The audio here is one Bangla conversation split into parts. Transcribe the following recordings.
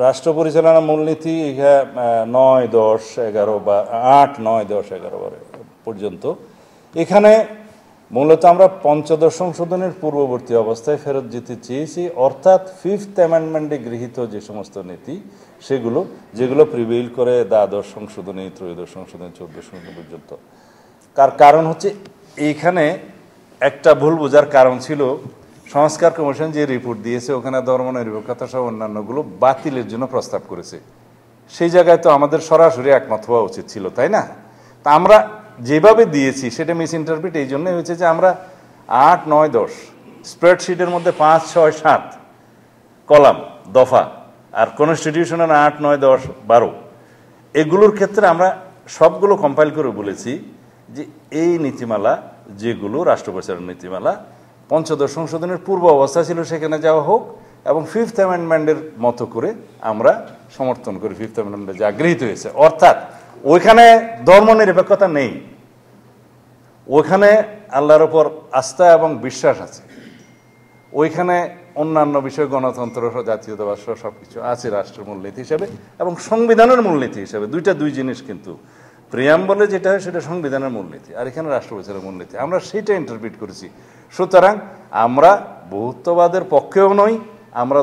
রাষ্ট্র পরিচালনা মূলনীতি 9, 10, 11 বা 8, 9, 10, 11 পর্যন্ত এখানে মূলত আমরা পঞ্চদশ সংশোধনের পূর্ববর্তী অবস্থায় ফেরত যেতে চেয়েছি, অর্থাৎ 5th অ্যামেন্ডমেন্টে গৃহীত যে সমস্ত নীতি যেগুলো প্রিভেইল করে দ্বাদশ সংশোধনী, ত্রয়োদশ সংশোধনী, 14 সংশোধনী পর্যন্ত। কারণ হচ্ছে এইখানে একটা ভুল বোঝার কারণ ছিল, সংস্কার কমিশন যে রিপোর্ট দিয়েছে ওখানে ধর্মনিরপেক্ষতা সহ অন্যান্যগুলো বাতিলের জন্য প্রস্তাব করেছে। সেই জায়গায় তো আমাদের সরাসরি একমত হওয়া উচিত ছিল, তাই না? তা আমরা যেভাবে দিয়েছি সেটা মিস ইন্টারপ্রিট এই জন্যই হয়েছে যে আমরা 8, 9, 10 স্প্রেডশিটের মধ্যে 5, 6, 7 কলাম দফা আর কনস্টিটিউশনের 8, 9, 10, 12 এগুলোর ক্ষেত্রে আমরা সবগুলো কম্পাইল করে বলেছি যে এই নীতিমালা যেগুলো রাষ্ট্র পরিচালনা নীতিমালা পঞ্চদশ সংশোধনের পূর্ব অবস্থা ছিল সেখানে যাওয়া হোক, এবং 5th অ্যামেন্ডমেন্টের মতো করে আমরা সমর্থন করি 5th অ্যামেন্ডমেন্টে যা গৃহীত হয়েছে। অর্থাৎ ওইখানে ধর্মনিরপেক্ষতা নেই, ওইখানে আল্লাহর ওপর আস্থা এবং বিশ্বাস আছে, ওইখানে অন্যান্য বিষয় গণতন্ত্র, জাতীয়তাবাদ সবকিছু আছে রাষ্ট্রের মূলনীতি হিসেবে এবং সংবিধানের মূলনীতি হিসেবে। দুই জিনিস, কিন্তু প্রিয়াম্বলে যেটা হয় সেটা সংবিধানের মূলনীতি, আর এখানে রাষ্ট্র পরিচালনার মূলনীতি। আমরা সেটা ইন্টারপ্রিট করেছি। সুতরাং আমরা বহুত্ববাদের পক্ষেও নই, আমরা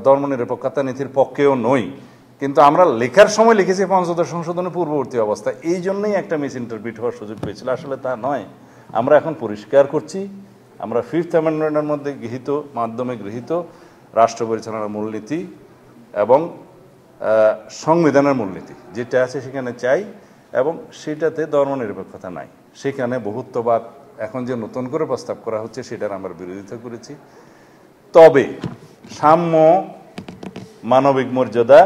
ধর্মনিরপেক্ষতা নীতির পক্ষেও নই, কিন্তু আমরা লেখার সময় লিখেছি পঞ্চদশ সংশোধনের পূর্ববর্তী অবস্থা। এই জন্যই একটা মিস ইন্টারপ্রিট হওয়ার সুযোগ পেয়েছিল, আসলে তা নয়। আমরা এখন পরিষ্কার করছি, আমরা 5th অ্যামেন্ডমেন্টের মধ্যে মাধ্যমে গৃহীত রাষ্ট্র পরিচালনার মূলনীতি এবং সংবিধানের মূলনীতি যেটা আছে সেখানে চাই, এবং সেটাতে ধর্মনিরপেক্ষতা নাই। সেখানে বহুত্ববাদ এখন যে নতুন করে প্রস্তাব করা হচ্ছে সেটার আমরা বিরোধিতা করেছি। তবে সাম্য, মানবিক মর্যাদা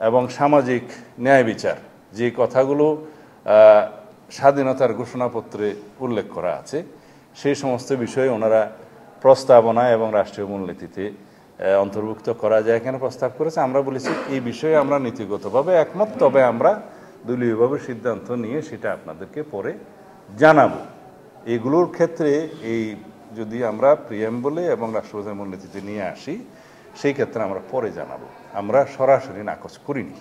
এবং সামাজিক ন্যায় বিচার যে কথাগুলো স্বাধীনতার ঘোষণাপত্রে উল্লেখ করা আছে, সেই সমস্ত বিষয়ে ওনারা প্রস্তাবনা এবং রাষ্ট্রীয় মূলনীতিতে অন্তর্ভুক্ত করা যায় এখানে প্রস্তাব করেছে। আমরা বলেছি এই বিষয়ে আমরা নীতিগতভাবে একমত, তবে আমরা দলীয়ভাবে সিদ্ধান্ত নিয়ে সেটা আপনাদেরকে পরে জানাবো। এগুলোর ক্ষেত্রে যদি আমরা প্রিয়াম্বলে এবং রাষ্ট্রপতির মূলনীতিতে নিয়ে আসি, সেই ক্ষেত্রে আমরা পরে জানাবো, আমরা সরাসরি নাকচ করিনি।